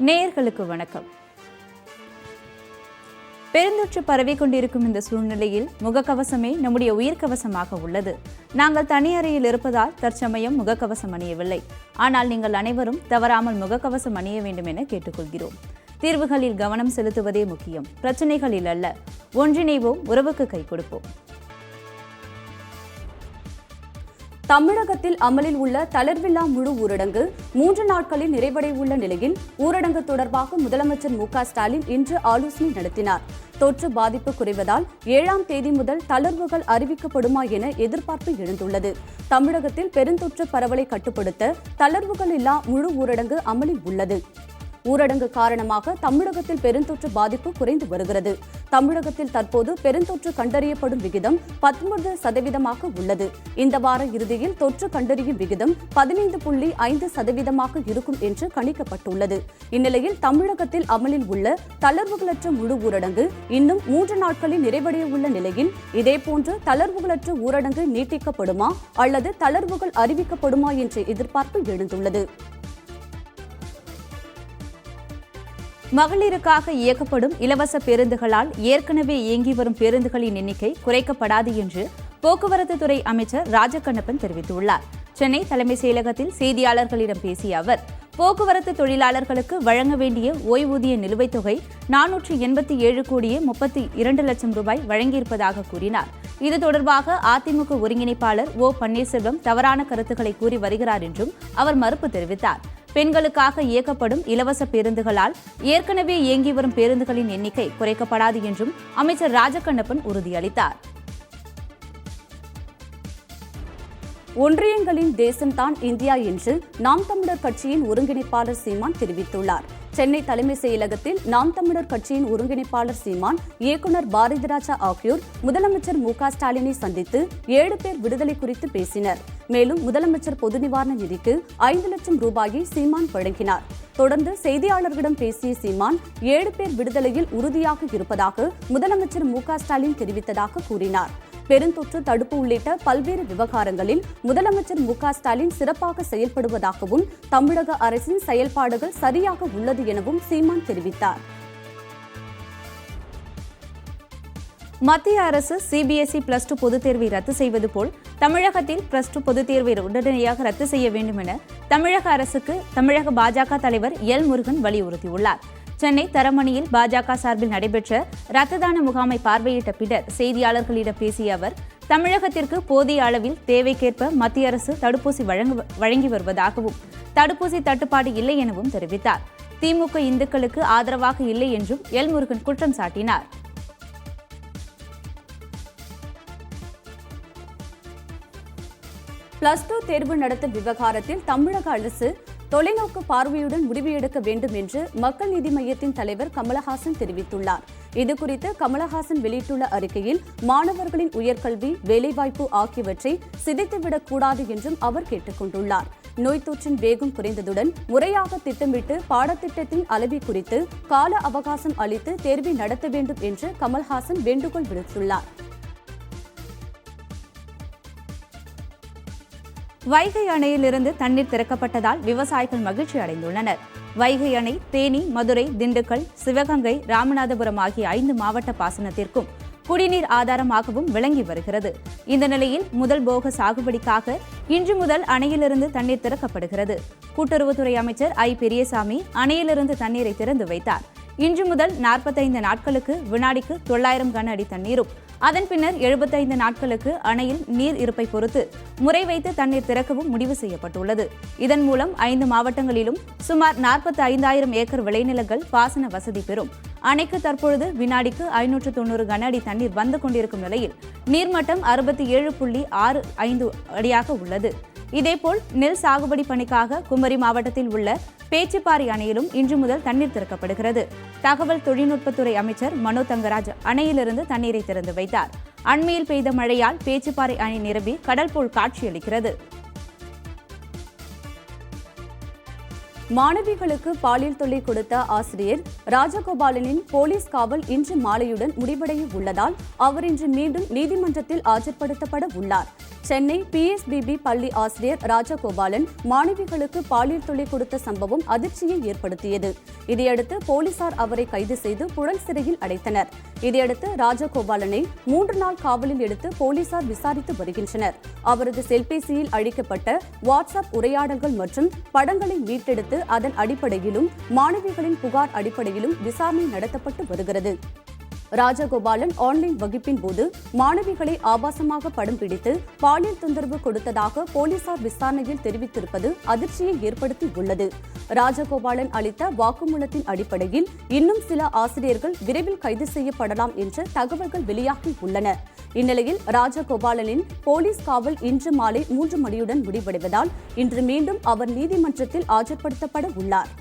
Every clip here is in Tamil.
நேயர்களுக்கு வணக்கம். பெருந்தொற்று பரவிக் கொண்டிருக்கும் இந்த சூழ்நிலையில் முகக்கவசமே நம்முடைய உயிர்கவசமாக உள்ளது. நாங்கள் தனி அறையில் இருப்பதால் தற்சமயம் முகக்கவசம் அணியவில்லை. ஆனால் நீங்கள் அனைவரும் தவறாமல் முகக்கவசம் அணிய வேண்டும் என கேட்டுக்கொள்கிறோம். தீர்வுகளில் கவனம் செலுத்துவதே முக்கியம், பிரச்சனைகளில் அல்ல. ஒன்றிணைவோம், உறவுக்கு கை கொடுப்போம். தமிழகத்தில் அமலில் உள்ள தளர்வில்லா முழு ஊரடங்கு 3 நாட்களில் நிறைவடையுள்ள நிலையில் ஊரடங்கு தொடர்பாக முதலமைச்சர் மு.க.ஸ்டாலின் இன்று ஆலோசனை நடத்தினார். தொற்று பாதிப்பு குறைவதால் 7ஆம் தேதி முதல் தளர்வுகள் அறிவிக்கப்படுமா என எதிர்பார்ப்பு எழுந்துள்ளது. தமிழகத்தில் பெருந்தொற்று பரவலை கட்டுப்படுத்த தளர்வுகள் இல்லா முழு ஊரடங்கு அமலில் உள்ளது. ஊரடங்கு காரணமாக தமிழகத்தில் பெருந்தொற்று பாதிப்பு குறைந்து வருகிறது. தமிழகத்தில் தற்போது பெருந்தொற்று கண்டறியப்படும் விகிதம் 19% உள்ளது. இந்த வார இறுதியில் தொற்று கண்டறியும் விகிதம் 15.5% இருக்கும் என்று கணிக்கப்பட்டுள்ளது. இந்நிலையில் தமிழகத்தில் அமலில் உள்ள தளர்வுகளற்ற முழு ஊரடங்கு இன்னும் 3 நாட்களில் நிறைவடைய உள்ள நிலையில் இதேபோன்று தளர்வுகளற்ற ஊரடங்கு நீட்டிக்கப்படுமா அல்லது தளர்வுகள் அறிவிக்கப்படுமா என்ற எதிர்பார்ப்பு எழுந்துள்ளது. மகளிருக்காக இயக்கப்படும் இலவச பேருந்துகளால் ஏற்கனவே இயங்கி வரும் பேருந்துகளின் எண்ணிக்கை குறைக்கப்படாது என்று போக்குவரத்து துறை அமைச்சர் ராஜகண்ணப்பன் தெரிவித்துள்ளார். சென்னை தலைமைச் செயலகத்தில் செய்தியாளர்களிடம் பேசிய அவர், போக்குவரத்து தொழிலாளர்களுக்கு வழங்க வேண்டிய ஓய்வூதிய நிலுவைத் தொகை 487,32,00,000 ரூபாய் வழங்கியிருப்பதாக கூறினார். இது தொடர்பாக அதிமுக ஒருங்கிணைப்பாளர் ஓ பன்னீர்செல்வம் தவறான கருத்துக்களை கூறி வருகிறார் என்றும் அவர் மறுப்பு தெரிவித்தார். பெண்களுக்காக இயக்கப்படும் இலவச பேருந்துகளால் ஏற்கனவே இயங்கி வரும் பேருந்துகளின் எண்ணிக்கை குறைக்கப்படாது என்றும் அமைச்சர் ராஜகண்ணப்பன் உறுதியளித்தார். ஒன்றியங்களின் தேசம்தான் இந்தியா என்று நாம் தமிழர் கட்சியின் ஒருங்கிணைப்பாளர் சீமான் தெரிவித்துள்ளார். சென்னை தலைமைச் செயலகத்தில் நாம் தமிழர் கட்சியின் ஒருங்கிணைப்பாளர் சீமான், இயக்குநர் பாரதிராஜா ஆகியோர் முதலமைச்சர் மு.க.ஸ்டாலினை சந்தித்து 7 பேர் விடுதலை குறித்து பேசினர். மேலும் முதலமைச்சர் பொது நிவாரண நிதிக்கு 5 லட்சம் ரூபாயை சீமான் வழங்கினார். தொடர்ந்து செய்தியாளர்களிடம் பேசிய சீமான், 7 பேர் விடுதலையில் உறுதியாக இருப்பதாக முதலமைச்சர் மு.க.ஸ்டாலின் தெரிவித்ததாக கூறினார். பெருந்தொற்று தடுப்பு உள்ளிட்ட பல்வேறு விவகாரங்களில் முதலமைச்சர் மு.க.ஸ்டாலின் சிறப்பாக செயல்படுவதாகவும் தமிழக அரசின் செயல்பாடுகள் சரியாக உள்ளது எனவும் சீமான் தெரிவித்தார். மத்திய அரசு சிபிஎஸ்இ +2 பொதுத் தேர்வை ரத்து செய்வது போல் தமிழகத்தில் +2 பொதுத் தேர்வை உடனடியாக ரத்து செய்ய வேண்டும் என தமிழக அரசுக்கு தமிழக பாஜக தலைவர் எல். முருகன் வலியுறுத்தியுள்ளார். சென்னை தரமணியில் பாஜக சார்பில் நடைபெற்ற இரத்த தான முகாமை பார்வையிட்ட பின்னர் செய்தியாளர்களிடம் பேசிய அவர், தமிழகத்திற்கு போதிய அளவில் தேவைக்கேற்ப மத்திய அரசு தடுப்பூசி வழங்கி வருவதாகவும் தடுப்பூசி தட்டுப்பாடு இல்லை எனவும் தெரிவித்தார். திமுக இந்துக்களுக்கு ஆதரவாக இல்லை என்றும் எல். முருகன் குற்றம் சாட்டினார். +2 தேர்வு நடத்தும் விவகாரத்தில் தமிழக அரசு தொலைநோக்கு பார்வையுடன் முடிவு எடுக்க வேண்டும் என்று மக்கள் நீதி மய்யத்தின் தலைவர் கமலஹாசன் தெரிவித்துள்ளார். இதுகுறித்து கமலஹாசன் வெளியிட்டுள்ள அறிக்கையில், மாணவர்களின் உயர்கல்வி, வேலைவாய்ப்பு ஆகியவற்றை சிதைத்துவிடக் கூடாது என்றும் அவர் கேட்டுக் கொண்டுள்ளார். நோய் தொற்றின் வேகம் குறைந்ததுடன் முறையாக திட்டமிட்டு பாடத்திட்டத்தின் அளவை குறித்து கால அவகாசம் அளித்து தேர்வை நடத்த வேண்டும் என்று கமல்ஹாசன் வேண்டுகோள் விடுத்துள்ளார். வைகை அணையிலிருந்து தண்ணீர் திறக்கப்பட்டதால் விவசாயிகள் மகிழ்ச்சி அடைந்துள்ளனர். வைகை அணை தேனி, மதுரை, திண்டுக்கல், சிவகங்கை, ராமநாதபுரம் ஆகிய 5 மாவட்ட பாசனத்திற்கும் குடிநீர் ஆதாரமாகவும் விளங்கி வருகிறது. இந்த நிலையில் முதல் போக சாகுபடிக்காக இன்று முதல் அணையிலிருந்து தண்ணீர் திறக்கப்படுகிறது. கூட்டுறவுத்துறை அமைச்சர் ஐ. பெரியசாமி அணையிலிருந்து தண்ணீரை திறந்து வைத்தார். இன்று முதல் 45 நாட்களுக்கு வினாடிக்கு 900 கன அடி தண்ணீரும், அதன் பின்னர் 75 நாட்களுக்கு அணையில் நீர் இருப்பை பொறுத்து முறை வைத்து தண்ணீர் திறக்கவும் முடிவு செய்யப்பட்டுள்ளது. இதன் மூலம் 5 மாவட்டங்களிலும் சுமார் 45,000 ஏக்கர் விளைநிலங்கள் பாசன வசதி பெறும். அணைக்கு தற்பொழுது வினாடிக்கு 590 கன அடி தண்ணீர் வந்து கொண்டிருக்கும் நிலையில் நீர்மட்டம் 67.65 அடியாக உள்ளது. இதேபோல் நெல் சாகுபடி பணிக்காக குமரி மாவட்டத்தில் உள்ள பேச்சிப்பாறை அணையிலும் இன்று முதல் தண்ணீர் திறக்கப்படுகிறது. தகவல் தொழில்நுட்பத்துறை அமைச்சர் மனோ தங்கராஜ் அணையிலிருந்து தண்ணீரை திறந்து வைத்தார். அண்மையில் பெய்த மழையால் பேச்சிப்பாறை அணை நிரம்பி கடல் போல் காட்சியளிக்கிறது. மாணவிகளுக்கு பாலியல் தொல்லை கொடுத்த ஆசிரியர் ராஜகோபாலனின் போலீஸ் காவல் இன்று மாலையுடன் முடிவடைய உள்ளதால் அவர் இன்று மீண்டும் நீதிமன்றத்தில் ஆஜர்படுத்தப்பட உள்ளார். சென்னை PSBB பள்ளி ஆசிரியர் ராஜகோபாலன் மாணவிகளுக்கு பாலியல் தொல்லை கொடுத்த சம்பவம் அதிர்ச்சியை ஏற்படுத்தியது. இதையடுத்து போலீசார் அவரை கைது செய்து புழல் சிறையில் அடைத்தனர். இதையடுத்து ராஜகோபாலனை 3 நாள் காவலில் எடுத்து போலீசார் விசாரித்து வருகின்றனர். அவரது செல்பேசியில் அழிக்கப்பட்ட வாட்ஸ்அப் உரையாடல்கள் மற்றும் படங்களை மீட்டெடுத்து அதன் அடிப்படையிலும் மாணவிகளின் புகார் அடிப்படையிலும் விசாரணை நடத்தப்பட்டு வருகிறது. ராஜகோபாலன் ஆன்லைன் வகுப்பின் போது மாணவிகளை ஆபாசமாக படம் பிடித்து பாலியல் தொந்தரவு கொடுத்ததாக போலீசார் விசாரணையில் தெரிவித்திருப்பது அதிர்ச்சியை ஏற்படுத்தியுள்ளது. ராஜகோபாலன் அளித்த வாக்குமூலத்தின் அடிப்படையில் இன்னும் சில ஆசிரியர்கள் விரைவில் கைது செய்யப்படலாம் என்ற தகவல்கள் வெளியாகியுள்ளன. இந்நிலையில் ராஜகோபாலனின் போலீஸ் காவல் இன்று மாலை 3 மணியுடன் முடிவடைவதால் இன்று மீண்டும் அவர் நீதிமன்றத்தில் ஆஜர்படுத்தப்பட உள்ளார்.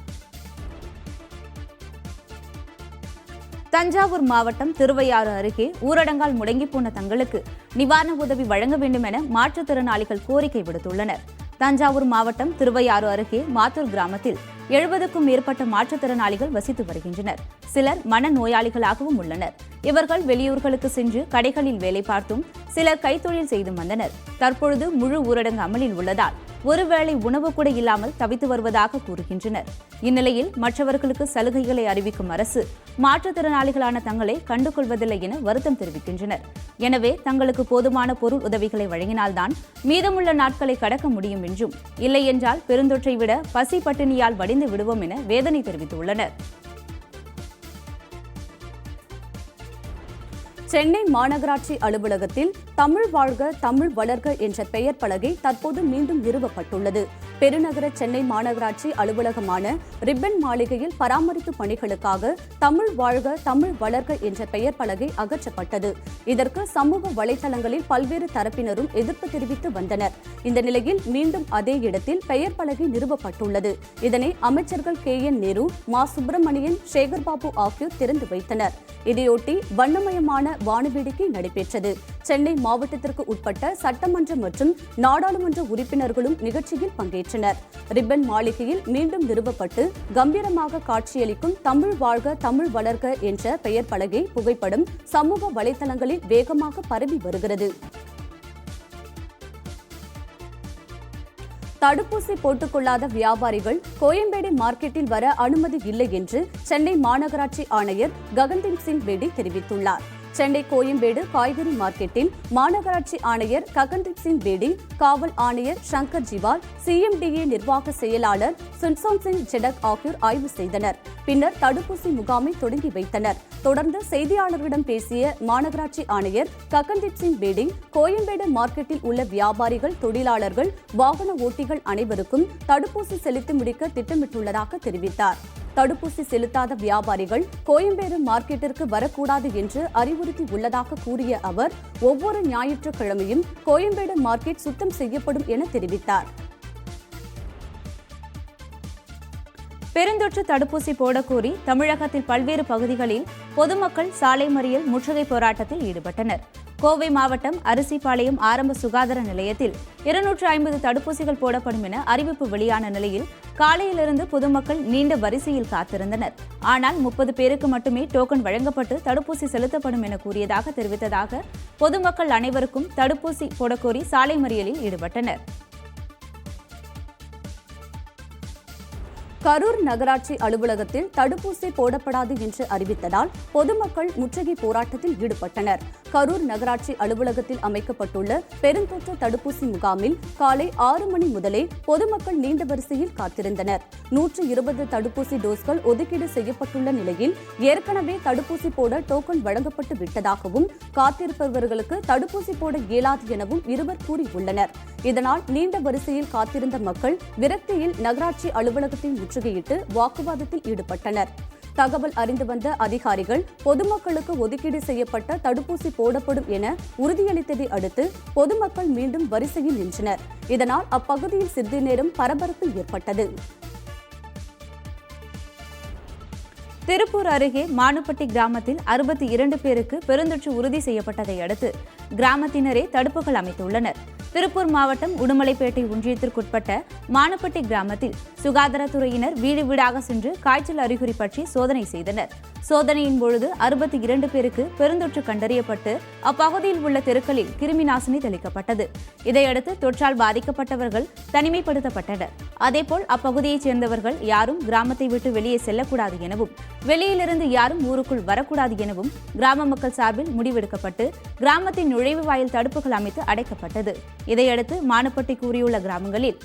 தஞ்சாவூர் மாவட்டம் திருவையாறு அருகே ஊரடங்கால் முடங்கி போன தங்களுக்கு நிவாரண உதவி வழங்க வேண்டும் என மாற்றுத்திறனாளிகள் கோரிக்கை விடுத்துள்ளனர். தஞ்சாவூர் மாவட்டம் திருவையாறு அருகே மாத்தூர் கிராமத்தில் 70க்கும் மேற்பட்ட மாற்றுத்திறனாளிகள் வசித்து வருகின்றனர். சிலர் மனநோயாளிகளாகவும் உள்ளனர். இவர்கள் வெளியூர்களுக்கு சென்று கடைகளில் வேலை பார்த்தும் சிலர் கைத்தொழில் செய்து வந்தனர். தற்பொழுது முழு ஊரடங்கு அமலில் உள்ளதால் ஒருவேளை உணவு கூட இல்லாமல் தவித்து வருவதாக கூறுகின்றனர். இந்நிலையில் மற்றவர்களுக்கு சலுகைகளை அறிவிக்கும் அரசு மாற்றுத்திறனாளிகளான தங்களை கண்டுகொள்வதில்லை என வருத்தம் தெரிவிக்கின்றனர். எனவே தங்களுக்கு போதுமான பொருள் உதவிகளை வழங்கினால்தான் மீதமுள்ள நாட்களை கடக்க முடியும் என்றும், இல்லை என்றால் பெருந்தொற்றை விட பசி பட்டினியால் வடிந்து விடுவோம் என வேதனை தெரிவித்துள்ளனர். சென்னை மாநகராட்சி அலுவலகத்தில் தமிழ் வாழ்க தமிழ் வளர்க என்ற பெயர் பலகை தற்போது மீண்டும் நிறுவப்பட்டுள்ளது. பெருநகர சென்னை மாநகராட்சி அலுவலகமான ரிப்பன் மாளிகையில் பராமரிப்பு பணிகளுக்காக தமிழ் வாழ்க தமிழ் வளர்க என்ற பெயர் பலகை அகற்றப்பட்டது. இதற்கு சமூக வலைதளங்களில் பல்வேறு தரப்பினரும் எதிர்ப்பு தெரிவித்து வந்தனர். இந்த நிலையில் மீண்டும் அதே இடத்தில் பெயர் பலகை நிறுவப்பட்டுள்ளது. இதனை அமைச்சர்கள் KN நேரு, மா சுப்பிரமணியன், சேகர்பாபு ஆகியோர் திறந்து வைத்தனர். இதையொட்டி வண்ணமயமான வானவேடிக்கை நடைபெற்றது. சென்னை மாவட்டத்திற்கு உட்பட்ட சட்டமன்ற மற்றும் நாடாளுமன்ற உறுப்பினர்களும் நிகழ்ச்சியில் பங்கேற்றனர். ரிப்பன் மாளிகையில் மீண்டும் நிறுவப்பட்டு கம்பீரமாக காட்சியளிக்கும் தமிழ் வாழ்க தமிழ் வளர்க என்ற பெயர் பலகை புகைப்படம் சமூக வலைதளங்களில் வேகமாக பரவி வருகிறது. தடுப்பூசி போட்டுக்கொள்ளாத வியாபாரிகள் கோயம்பேடு மார்க்கெட்டில் வர அனுமதி இல்லை என்று சென்னை மாநகராட்சி ஆணையர் ககன்தீப் சிங் பேடி தெரிவித்துள்ளார். சென்னை கோயம்பேடு காய்கறி மார்க்கெட்டில் மாநகராட்சி ஆணையர் ககன்தீப் சிங் பேடி, காவல் ஆணையர் சங்கர் ஜிவால், CMDA நிர்வாக செயலாளர் சுன்சோன் சிங் ஜெடக் ஆகியோர் ஆய்வு செய்தனர். பின்னர் தடுப்பூசி முகாமை தொடங்கி வைத்தனர். தொடர்ந்து செய்தியாளர்களிடம் பேசிய மாநகராட்சி ஆணையர் ககன்தீப் சிங் பேடி, கோயம்பேடு மார்க்கெட்டில் உள்ள வியாபாரிகள், தொழிலாளர்கள், வாகன ஓட்டிகள் அனைவருக்கும் தடுப்பூசி செலுத்தி முடிக்க திட்டமிட்டுள்ளதாக தெரிவித்தார். தடுப்பூசி செலுத்தாத வியாபாரிகள் கோயம்பேடு மார்க்கெட்டிற்கு வரக்கூடாது என்று அறிவுறுத்தி உள்ளதாக கூறிய அவர், ஒவ்வொரு ஞாயிற்றுக்கிழமையும் கோயம்பேடு மார்க்கெட் சுத்தம் செய்யப்படும் என தெரிவித்தார். பெருந்தொற்று தடுப்பூசி போடக்கோரி தமிழகத்தில் பல்வேறு பகுதிகளில் பொதுமக்கள் சாலை மறியல், முற்றுகை போராட்டத்தில் ஈடுபட்டனர். கோவை மாவட்டம் அரிசிபாளையம் ஆரம்ப சுகாதார நிலையத்தில் 250 தடுப்பூசிகள் போடப்படும் என அறிவிப்பு வெளியான நிலையில் காலையிலிருந்து பொதுமக்கள் நீண்ட வரிசையில் காத்திருந்தனர். ஆனால் 30 பேருக்கு மட்டுமே டோக்கன் வழங்கப்பட்டு தடுப்பூசி செலுத்தப்படும் என கூறியதாக தெரிவித்ததாக பொதுமக்கள் அனைவருக்கும் தடுப்பூசி போடக்கோரி சாலை மறியலில் ஈடுபட்டனர். கரூர் நகராட்சி அலுவலகத்தில் தடுப்பூசி போடப்படாது என்று அறிவித்ததால் பொதுமக்கள் முற்றுகை போராட்டத்தில் ஈடுபட்டனர். கரூர் நகராட்சி அலுவலகத்தில் அமைக்கப்பட்டுள்ள பெருந்தொற்று தடுப்பூசி முகாமில் காலை 6 மணி முதலே பொதுமக்கள் நீண்ட வரிசையில் காத்திருந்தனர். 120 தடுப்பூசி டோஸ்கள் ஒதுக்கீடு செய்யப்பட்டுள்ள நிலையில் ஏற்கனவே தடுப்பூசி போட டோக்கன் வழங்கப்பட்டு விட்டதாகவும் காத்திருப்பவர்களுக்கு தடுப்பூசி போட இயலாது எனவும் இருவர் கூறியுள்ளனர். இதனால் நீண்ட வரிசையில் காத்திருந்த மக்கள் விரக்தியில் நகராட்சி அலுவலகத்தை முற்றுகையிட்டு வாக்குவாதத்தில் ஈடுபட்டனர். தகவல் அறிந்து வந்த அதிகாரிகள் பொதுமக்களுக்கு ஒதுக்கீடு செய்யப்பட்ட தடுப்பூசி போடப்படும் என உறுதியளித்ததை அடுத்து பொதுமக்கள் மீண்டும் வரிசையில் நின்றனர். இதனால் அப்பகுதியில் சிறிது நேரம் பரபரப்பு ஏற்பட்டது. திருப்பூர் அருகே மானுப்பட்டி கிராமத்தில் 62 பேருக்கு பெருந்தொற்று உறுதி செய்யப்பட்டதை அடுத்து கிராமத்தினரே தடுப்புகள் அமைத்துள்ளனர். திருப்பூர் மாவட்டம் உடுமலைப்பேட்டை ஒன்றியத்திற்குட்பட்ட மானுப்பட்டி கிராமத்தில் சுகாதாரத்துறையினர் வீடு வீடாக சென்று காய்ச்சல் அறிகுறி பற்றி சோதனை செய்தனர். சோதனையின் பொழுது 62 பேருக்கு பெருந்தொற்று கண்டறியப்பட்டு அப்பகுதியில் உள்ள தெருக்களில் கிருமி நாசினி தெளிக்கப்பட்டது. இதையடுத்து தொற்றால் பாதிக்கப்பட்டவர்கள் தனிமைப்படுத்தப்பட்டனர். அதேபோல் அப்பகுதியைச் சேர்ந்தவர்கள் யாரும் கிராமத்தை விட்டு வெளியே செல்லக்கூடாது எனவும் வெளியிலிருந்து யாரும் ஊருக்குள் வரக்கூடாது எனவும் கிராம மக்கள் சார்பில் முடிவெடுக்கப்பட்டு கிராமத்தின் நுழைவு வாயில் தடுப்புகள் அமைத்து அடைக்கப்பட்டது. இதையடுத்து மானப்பட்டி கூறியுள்ள கிராமங்களில்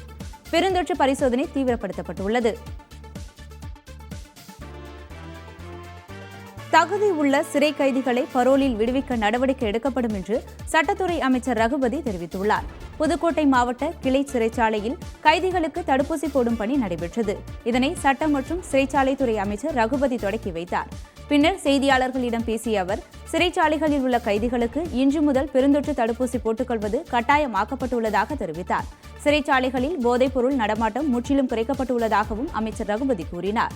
பெருந்தொற்று பரிசோதனை தீவிரப்படுத்தப்பட்டுள்ளது. தகுதி உள்ள சிறை கைதிகளை பரோலில் விடுவிக்க நடவடிக்கை எடுக்கப்படும் என்று சட்டத்துறை அமைச்சர் ரகுபதி தெரிவித்துள்ளார். புதுக்கோட்டை மாவட்ட கிளை சிறைச்சாலையில் கைதிகளுக்கு தடுப்பூசி போடும் பணி நடைபெற்றது. இதனை சட்டம் மற்றும் சிறைச்சாலைத்துறை அமைச்சர் ரகுபதி தொடக்கி வைத்தார். பின்னர் செய்தியாளர்களிடம் பேசிய அவர், சிறைச்சாலைகளில் உள்ள கைதிகளுக்கு இன்று முதல் பெருந்தொற்று தடுப்பூசி போட்டுக்கொள்வது கட்டாயமாக்கப்பட்டுள்ளதாக தெரிவித்தார். சிறைச்சாலைகளில் போதைப்பொருள் நடமாட்டம் முற்றிலும் குறைக்கப்பட்டுள்ளதாகவும் அமைச்சர் ரகுபதி கூறினார்.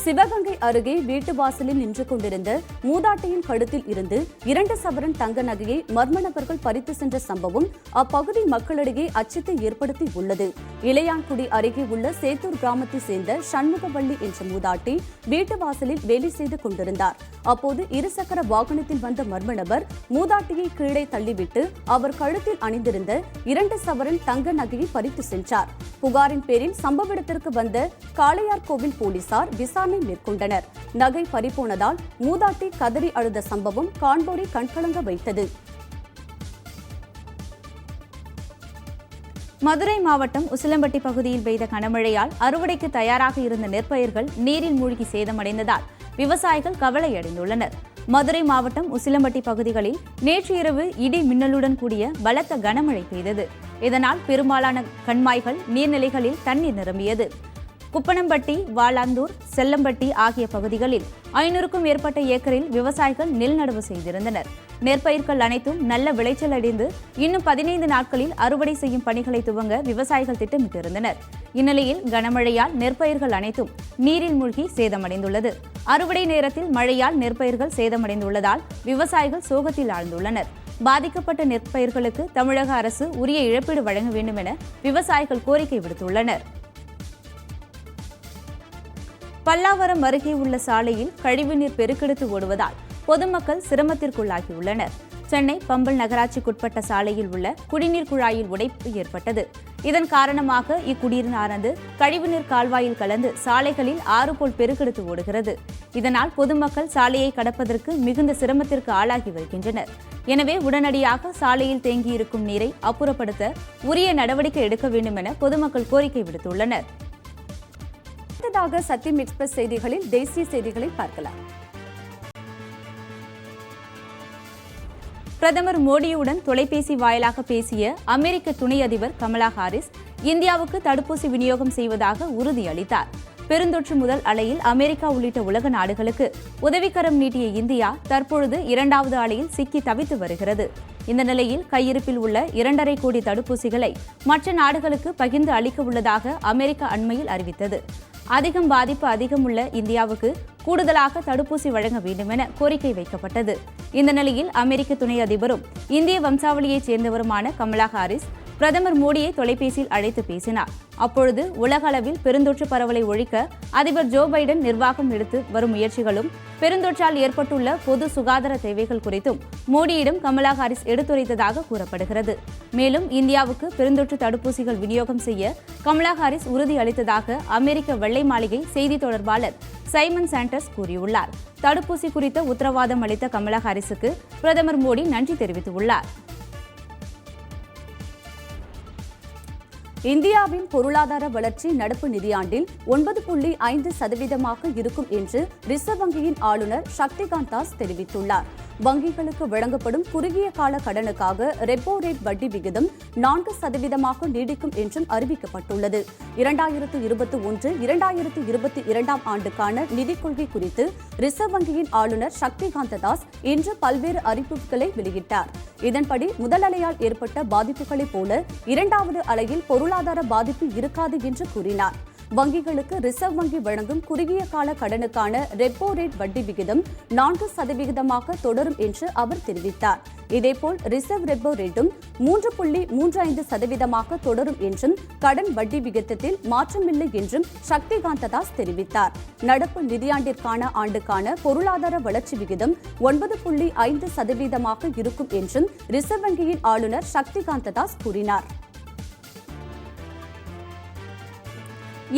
சிவகங்கை அருகே வீட்டு வாசலில் நின்று கொண்டிருந்த மூதாட்டியின் கழுத்தில் இருந்து 2 சவரன் தங்க நகையை மர்ம நபர்கள் பறித்து சென்ற சம்பவம் அப்பகுதி மக்களிடையே அச்சத்தை ஏற்படுத்தி உள்ளது. இளையான்குடி அருகே உள்ள சேத்தூர் கிராமத்தை சேர்ந்த சண்முகவள்ளி என்ற மூதாட்டி வீட்டு வாசலில் வேலை செய்து கொண்டிருந்தார். அப்போது இருசக்கர வாகனத்தில் வந்த மர்ம நபர் மூதாட்டியை கீழே தள்ளிவிட்டு அவர் கழுத்தில் அணிந்திருந்த 2 சவரன் தங்க நகையை பறித்து சென்றார். புகாரின் பேரில் சம்பவ இடத்திற்கு வந்த காளையார்கோவில் போலீசார் விசாரணை மேற்கொண்டனர். நகை பறிபோனதால் மூதாட்டி கதறி அழுத சம்பவம் காண்போரை கண்கலங்க வைத்தது. மதுரை மாவட்டம் உசிலம்பட்டி பகுதியில் பெய்த கனமழையால் அறுவடைக்கு தயாராக இருந்த நெற்பயிர்கள் நீரில் மூழ்கி சேதமடைந்ததால் விவசாயிகள் கவலையடைந்துள்ளனர். மதுரை மாவட்டம் உசிலம்பட்டி பகுதிகளில் நேற்று இரவு இடி மின்னலுடன் கூடிய பலத்த கனமழை பெய்தது. இதனால் பெரும்பாலான கண்மாய்கள் நீர்நிலைகளில் தண்ணீர் நிரம்பியது. குப்பனம்பட்டி, வாளாந்தூர், செல்லம்பட்டி ஆகிய பகுதிகளில் 500க்கும் மேற்பட்ட ஏக்கரில் விவசாயிகள் நெல் நடவு செய்திருந்தனர். நெற்பயிர்கள் அனைத்தும் நல்ல விளைச்சல் அடைந்து இன்னும் 15 நாட்களில் அறுவடை செய்யும் பணிகளை துவங்க விவசாயிகள் திட்டமிட்டிருந்தனர். இந்நிலையில் கனமழையால் நெற்பயிர்கள் அனைத்தும் நீரில் மூழ்கி சேதமடைந்துள்ளது. அறுவடை நேரத்தில் மழையால் நெற்பயிர்கள் சேதமடைந்துள்ளதால் விவசாயிகள் சோகத்தில் ஆழ்ந்துள்ளனர். பாதிக்கப்பட்ட நெற்பயிர்களுக்கு தமிழக அரசு உரிய இழப்பீடு வழங்க வேண்டும் என விவசாயிகள் கோரிக்கை விடுத்துள்ளனர். பல்லாவரம் அருகே உள்ள சாலையில் கழிவுநீர் பெருக்கெடுத்து ஓடுவதால் பொதுமக்கள் சிரமத்திற்குள்ளாகியுள்ளனர். சென்னை பம்பல் நகராட்சிக்குட்பட்ட சாலையில் உள்ள குடிநீர் குழாயில் உடைப்பு ஏற்பட்டது. இதன் காரணமாக இக்குடிநீரானது கழிவுநீர் கால்வாயில் கலந்து சாலைகளில் ஆறு போல் பெருக்கெடுத்து ஓடுகிறது. இதனால் பொதுமக்கள் சாலையை கடப்பதற்கு மிகுந்த சிரமத்திற்கு ஆளாகி வருகின்றனர். எனவே உடனடியாக சாலையில் தேங்கியிருக்கும் நீரை அப்புறப்படுத்த உரிய நடவடிக்கை எடுக்க வேண்டும் என பொதுமக்கள் கோரிக்கை விடுத்துள்ளனர். அடுத்ததாக சத்தியம் எக்ஸ்பிரஸ் செய்திகளில் தேசிய செய்திகளை பார்க்கலாம். பிரதமர் மோடியுடன் தொலைபேசி வாயிலாக பேசிய அமெரிக்க துணை அதிபர் கமலா ஹாரிஸ் இந்தியாவுக்கு தடுப்பூசி விநியோகம் செய்வதாக உறுதியளித்தார். பெருந்தொற்று முதல் அலையில் அமெரிக்கா உள்ளிட்ட உலக நாடுகளுக்கு உதவிக்கரம் நீட்டிய இந்தியா தற்பொழுது 2வது அலையில் சிக்கி தவித்து வருகிறது. இந்த நிலையில் கையிருப்பில் உள்ள 2.5 கோடி தடுப்பூசிகளை மற்ற நாடுகளுக்கு பகிர்ந்து அளிக்க உள்ளதாக அமெரிக்கா அண்மையில் அறிவித்தது. பாதிப்பு அதிகம் உள்ள இந்தியாவுக்கு கூடுதலாக தடுப்பூசி வழங்க வேண்டும் என கோரிக்கை வைக்கப்பட்டது. இந்த நிலையில் அமெரிக்க துணை அதிபரும் இந்திய வம்சாவளியைச் சேர்ந்தவருமான கமலா ஹாரிஸ் பிரதமர் மோடியை தொலைபேசியில் அழைத்து பேசினார். அப்பொழுது உலக அளவில் பெருந்தொற்று பரவலை ஒழிக்க அதிபர் ஜோ பைடன் நிர்வாகம் எடுத்து வரும் முயற்சிகளும் பெருந்தொற்றால் ஏற்பட்டுள்ள பொது சுகாதார தேவைகள் குறித்தும் மோடியிடம் கமலா ஹாரிஸ் எடுத்துரைத்ததாக கூறப்படுகிறது. மேலும் இந்தியாவுக்கு பெருந்தொற்று தடுப்பூசிகள் விநியோகம் செய்ய கமலா ஹாரிஸ் உறுதி அளித்ததாக அமெரிக்க வெள்ளை மாளிகை செய்தி தொடர்பாளர் சைமன் சாண்டர்ஸ் கூறியுள்ளார். தடுப்பூசி குறித்த உத்தரவாதம் அளித்த கமலா ஹாரிஸுக்கு பிரதமர் மோடி நன்றி தெரிவித்துள்ளார். இந்தியாவின் பொருளாதார வளர்ச்சி நடப்பு நிதியாண்டில் 9.5% இருக்கும் என்று ரிசர்வ் வங்கியின் ஆளுநர் சக்திகாந்த் தாஸ் தெரிவித்துள்ளார். வங்கிகளுக்கு வழங்கப்படும் குறுகிய கால கடனுக்காக ரெப்போ ரேட் வட்டி விகிதம் 4% நீடிக்கும் என்றும் அறிவிக்கப்பட்டுள்ளது. 2021-2022 ஆண்டுக்கான நிதிக் கொள்கை குறித்து ரிசர்வ் வங்கியின் ஆளுநர் சக்திகாந்த் தாஸ் இன்று பல்வேறு அறிவிப்புகளை வெளியிட்டார். இதன்படி முதல் அலையால் ஏற்பட்ட பாதிப்புகளைப் போல 2வது அலையில் பொருளாதார பாதிப்பு இருக்காது என்று கூறினார். வங்கிகளுக்கு ரிசர்வ் வங்கி வழங்கும் குறுகிய கால கடனுக்கான ரெப்போ ரேட் வட்டி விகிதம் 4% தொடரும் என்று அவர் தெரிவித்தார். இதேபோல் ரிசர்வ் ரெப்போ ரேட்டும் 3.35% தொடரும் என்றும் கடன் வட்டி விகிதத்தில் மாற்றமில்லை என்றும் சக்திகாந்த தாஸ் தெரிவித்தார். நடப்பு நிதியாண்டிற்கான ஆண்டுக்கான பொருளாதார வளர்ச்சி விகிதம் 9.5% இருக்கும் என்றும் ரிசர்வ் வங்கியின் ஆளுநர் சக்திகாந்த தாஸ் கூறினார்.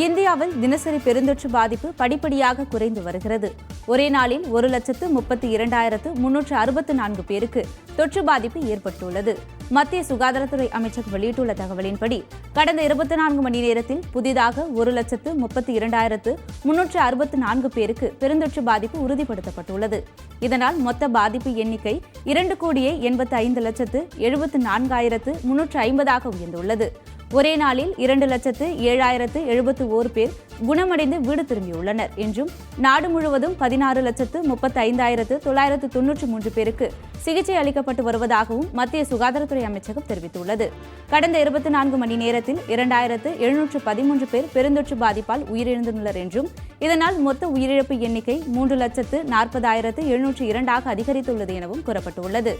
இந்தியாவில் தினசரி பெருந்தொற்று பாதிப்பு படிப்படியாக குறைந்து வருகிறது. ஒரே நாளில் 1,32,364 பேருக்கு தொற்று பாதிப்பு ஏற்பட்டுள்ளது. மத்திய சுகாதாரத்துறை அமைச்சகம் வெளியிட்டுள்ள தகவலின்படி கடந்த 24 மணி நேரத்தில் புதிதாக 1,32,364 பேருக்கு பெருந்தொற்று பாதிப்பு உறுதிப்படுத்தப்பட்டுள்ளது. இதனால் மொத்த பாதிப்பு எண்ணிக்கை 2,87,74,350 உயர்ந்துள்ளது. ஒரே நாளில் 2,07,071 பேர் குணமடைந்து வீடு திரும்பியுள்ளனர் என்றும் நாடு முழுவதும் 16,35,993 பேருக்கு சிகிச்சை அளிக்கப்பட்டு வருவதாகவும் மத்திய சுகாதாரத்துறை அமைச்சகம் தெரிவித்துள்ளது. கடந்த 24 மணி நேரத்தில் 2,713 பேர் பெருந்தொற்று பாதிப்பால் உயிரிழந்துள்ளனர் என்றும் இதனால் மொத்த உயிரிழப்பு எண்ணிக்கை 3,40,702 அதிகரித்துள்ளது எனவும் கூறப்பட்டுள்ளது.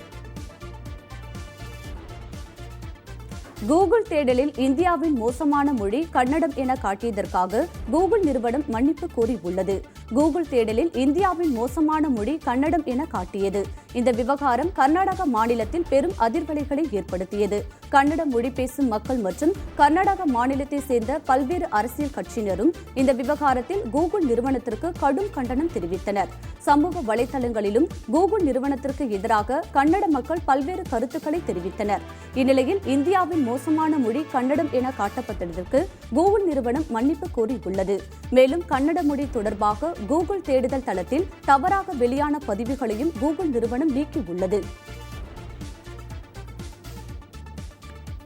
கூகுள் தேடலில் இந்தியாவின் மோசமான மொழி கன்னடம் என காட்டியதற்காக கூகுள் நிறுவனம் மன்னிப்பு கோரியுள்ளது. கூகுள் தேடலில் இந்தியாவின் மோசமான மொழி கன்னடம் என காட்டியது. இந்த விவகாரம் கர்நாடக மாநிலத்தில் பெரும் அதிர்வலைகளை ஏற்படுத்தியது. கன்னட மொழி பேசும் மக்கள் மற்றும் கர்நாடக மாநிலத்தை சேர்ந்த பல்வேறு அரசியல் கட்சியினரும் இந்த விவகாரத்தில் கூகுள் நிறுவனத்திற்கு கடும் கண்டனம் தெரிவித்தனர். சமூக வலைதளங்களிலும் கூகுள் நிறுவனத்திற்கு எதிராக கன்னட மக்கள் பல்வேறு கருத்துக்களை தெரிவித்தனர். இந்நிலையில் இந்தியாவின் மோசமான மொழி கன்னடம் என காட்டப்பட்டதற்கு கூகுள் நிறுவனம் மன்னிப்பு கோரியுள்ளது. மேலும் கன்னட மொழி தொடர்பாக கூகுள் தேடுதல் தளத்தில் தவறாக வெளியான பதிவுகளையும் கூகுள் நிறுவனம் நீக்கியுள்ளது.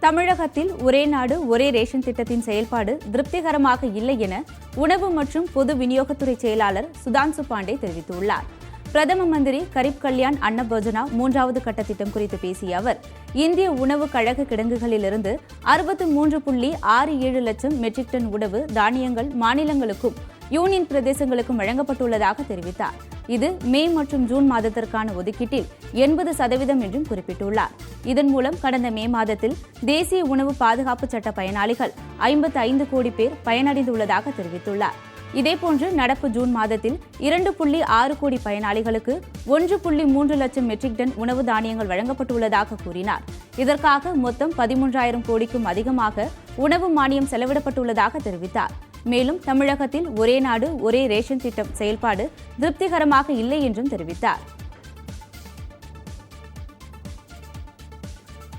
தமிழகத்தில் ஒரே நாடு ஒரே ரேஷன் திட்டத்தின் செயல்பாடு திருப்திகரமாக இல்லை என உணவு மற்றும் பொது விநியோகத்துறை செயலாளர் சுதான்சு பாண்டே தெரிவித்துள்ளார். பிரதம மந்திரி கரீப் கல்யாண் அன்ன யோஜனா 3வது கட்ட திட்டம் குறித்து பேசிய அவர், இந்திய உணவு கழக கிடங்குகளிலிருந்து 63.67 லட்சம் மெட்ரிக் டன் உணவு தானியங்கள் மாநிலங்களுக்கும் யூனியன் பிரதேசங்களுக்கும் வழங்கப்பட்டுள்ளதாக தெரிவித்தார். இது மே மற்றும் ஜூன் மாதத்திற்கான ஒதுக்கீட்டில் 80% என்றும் குறிப்பிட்டுள்ளார். இதன் மூலம் கடந்த மே மாதத்தில் தேசிய உணவு பாதுகாப்பு சட்ட பயனாளிகள் 55 கோடி பேர் பயனடைந்துள்ளதாக தெரிவித்துள்ளார். இதேபோன்று நடப்பு ஜூன் மாதத்தில் 2.6 கோடி பயனாளிகளுக்கு 1.3 லட்சம் மெட்ரிக் டன் உணவு தானியங்கள் வழங்கப்பட்டுள்ளதாக கூறினார். இதற்காக மொத்தம் 13,000 கோடிக்கும் அதிகமாக உணவு மானியம் செலவிடப்பட்டுள்ளதாக தெரிவித்தார். மேலும் தமிழகத்தில் ஒரே நாடு ஒரே ரேஷன் திட்டம் செயல்பாடு திருப்திகரமாக இல்லை என்றும் தெரிவித்தார்.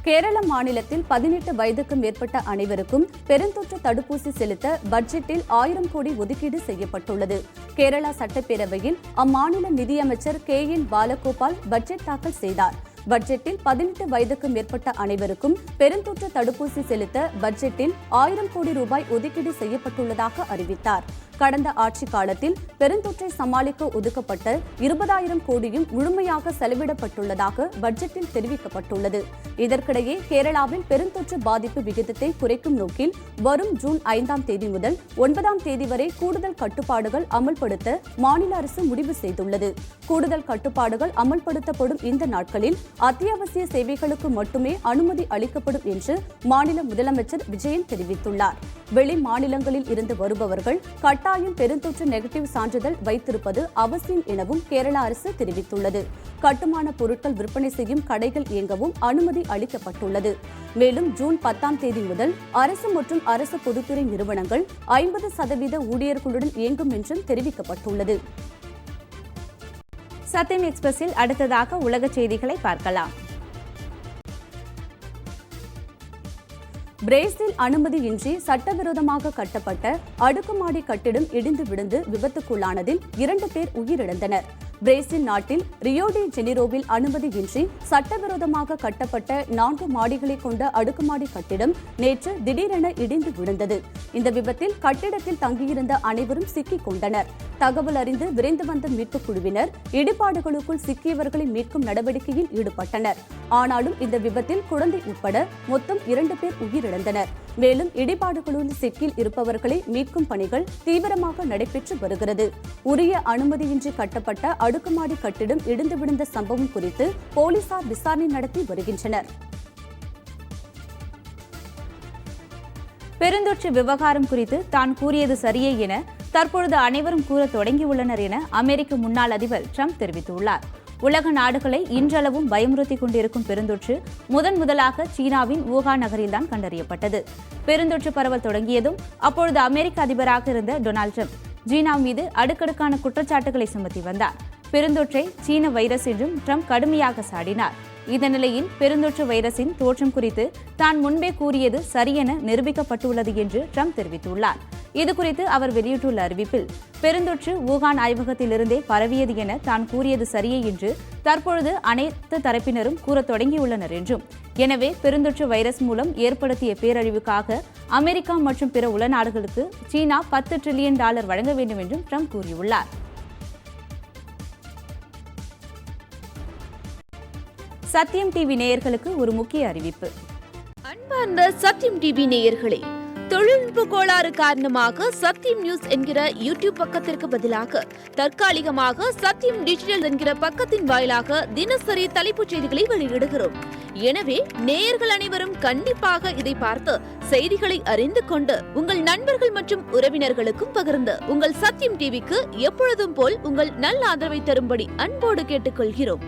கேரள மாநிலத்தில் 18 வயதுக்கு மேற்பட்ட அனைவருக்கும் பெருந்தொற்று தடுப்பூசி செலுத்த பட்ஜெட்டில் 1000 கோடி ஒதுக்கீடு செய்யப்பட்டுள்ளது. கேரளா சட்டப்பேரவையில் அம்மாநில நிதியமைச்சர் KN பாலகோபால் பட்ஜெட் தாக்கல் செய்தார். பட்ஜெட்டில் 18 வயதுக்கு மேற்பட்ட அனைவருக்கும் பெருந்தொற்று தடுப்பூசி செலுத்த பட்ஜெட்டில் 1000 கோடி ரூபாய் ஒதுக்கீடு செய்யப்பட்டுள்ளதாக அறிவித்தார். கடந்த ஆட்சி காலத்தில் பெருந்தொற்றை சமாளிக்க ஒதுக்கப்பட்ட 20,000 கோடியும் முழுமையாக செலவிடப்பட்டுள்ளதாக பட்ஜெட்டில் தெரிவிக்கப்பட்டுள்ளது. இதற்கிடையே கேரளாவில் பெருந்தொற்று பாதிப்பு விகிதத்தை குறைக்கும் நோக்கில் வரும் ஜூன் 5ஆம் தேதி முதல் 9ஆம் தேதி வரை கூடுதல் கட்டுப்பாடுகள் அமல்படுத்த மாநில அரசு முடிவு செய்துள்ளது. கூடுதல் கட்டுப்பாடுகள் அமல்படுத்தப்படும் இந்த நாட்களில் அத்தியாவசிய சேவைகளுக்கு மட்டுமே அனுமதி அளிக்கப்படும் என்று மாநில முதலமைச்சர் விஜயன் தெரிவித்துள்ளார். வெளி மாநிலங்களில் இருந்து வருபவர்கள் கட்டாயம் பெருந்தொற்று நெகட்டிவ் சான்றிதழ் வைத்திருப்பது அவசியம் எனவும் கேரள அரசு தெரிவித்துள்ளது. கட்டுமான பொருட்கள் விற்பனை செய்யும் கடைகள் இயங்கவும் அனுமதி அளிக்கப்பட்டுள்ளது. மேலும் ஜூன் 10ஆம் தேதி முதல் அரசு மற்றும் அரசு பொதுத்துறை நிறுவனங்கள் 50% ஊழியர்களுடன் இயங்கும் என்றும் தெரிவிக்கப்பட்டுள்ளது. சத்தியம் எக்ஸ்பிரஸில் அடுத்ததாக உலக செய்திகளை பார்க்கலாம். பிரேசில் அனுமதியின்றி சட்டவிரோதமாக கட்டப்பட்ட அடுக்குமாடி கட்டிடம் இடிந்து விழுந்து விபத்துக்குள்ளானதில் 2 பேர் உயிரிழந்தனர். பிரேசில் நாட்டில் ரியோ டி ஜெனிரோவில் அனுமதியின்றி சட்டவிரோதமாக கட்டப்பட்ட 4 மாடிகளை கொண்ட அடுக்குமாடி கட்டிடம் நேற்று திடீரென இடிந்து விழுந்தது. இந்த விபத்தில் கட்டிடத்தில் தங்கியிருந்த அனைவரும் சிக்கிக் கொண்டனர். தகவல் அறிந்து விரைந்து வந்த மீட்புக் குழுவினர் இடிபாடுகளுக்குள் சிக்கியவர்களை மீட்கும் நடவடிக்கையில் ஈடுபட்டனர். ஆனாலும் இந்த விபத்தில் குழந்தை உட்பட மொத்தம் 2 பேர் உயிரிழந்தனர். மேலும் இடிபாடுகளுள் சிக்கில் இருப்பவர்களை மீட்கும் பணிகள் தீவிரமாக நடைபெற்று வருகிறது. உரிய அனுமதியின்றி கட்டப்பட்ட அடுக்குமாடி கட்டிடம் இடிந்து விழுந்த சம்பவம் குறித்து போலீசார் விசாரணை நடத்தி வருகின்றனர். பெருந்தொற்று விவகாரம் குறித்து தான் கூறியது சரியே என தற்பொழுது அனைவரும் கூற தொடங்கியுள்ளனர் என அமெரிக்க முன்னாள் அதிபர் ட்ரம்ப் தெரிவித்துள்ளார். உலக நாடுகளை இன்றளவும் பயமுறுத்திக் கொண்டிருக்கும் பெருந்தொற்று முதலாக சீனாவின் வூகான் நகரில்தான் கண்டறியப்பட்டது. பெருந்தொற்று பரவல் தொடங்கியதும் அப்பொழுது அமெரிக்க அதிபராக இருந்த டொனால்டு ட்ரம்ப் சீனா மீது அடுக்கடுக்கான குற்றச்சாட்டுகளை சுமத்தி வந்தார். பெருந்தொற்றை சீன வைரஸ் என்றும் ட்ரம்ப் கடுமையாக சாடினார். இந்த நிலையில் பெருந்தொற்று வைரஸின் தோற்றம் குறித்து தான் முன்பே கூறியது சரியென நிரூபிக்கப்பட்டுள்ளது என்று ட்ரம்ப் தெரிவித்துள்ளார். இதுகுறித்து அவர் வெளியிட்டுள்ள அறிவிப்பில் பெருந்தொற்று வூகான் ஆய்வகத்திலிருந்தே பரவியது என தான் கூறியது சரியே என்று தற்பொழுது அனைத்து தரப்பினரும் கூற தொடங்கியுள்ளனர் என்றும், எனவே பெருந்தொற்று வைரஸ் மூலம் ஏற்படுத்திய பேரழிவுக்காக அமெரிக்கா மற்றும் பிற உலநாடுகளுக்கு சீனா $10 டிரில்லியன் வழங்க வேண்டும் என்றும் ட்ரம்ப் கூறியுள்ளார். சத்தியம் டிவி நேயர்களுக்கு ஒரு முக்கிய அறிவிப்பு. அன்பார்ந்த சத்தியம் டிவி நேயர்களே, தொழில்நுட்ப கோளாறு காரணமாக சத்தியம் நியூஸ் என்கிற யூடியூப் பக்கத்திற்கு பதிலாக தற்காலிகமாக சத்தியம் டிஜிட்டல் என்கிற பக்கத்தின் வாயிலாக தினசரி தலைப்புச் செய்திகளை வெளியிடுகிறோம். எனவே நேயர்கள் அனைவரும் கண்டிப்பாக இதை பார்த்து செய்திகளை அறிந்து கொண்டு உங்கள் நண்பர்கள் மற்றும் உறவினர்களுக்கும் பகிர்ந்து உங்கள் சத்தியம் டிவிக்கு எப்பொழுதும் போல் உங்கள் நல்ல ஆதரவை தரும்படி அன்போடு கேட்டுக்கொள்கிறோம்.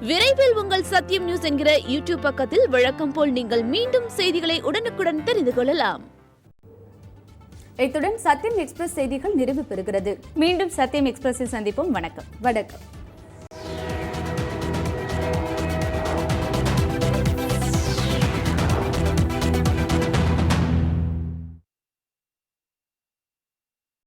விரைவில் உங்கள் சத்தியம் நியூஸ் என்கிற யூடியூப் பக்கத்தில் வழக்கம் போல் நீங்கள் மீண்டும் செய்திகளை உடனுக்குடன் தெரிந்து கொள்ளலாம். இத்துடன் சத்தியம் எக்ஸ்பிரஸ் செய்திகள் நிறைவு பெறுகிறது. மீண்டும் சத்தியம் எக்ஸ்பிரஸில் சந்திப்போம். வணக்கம்.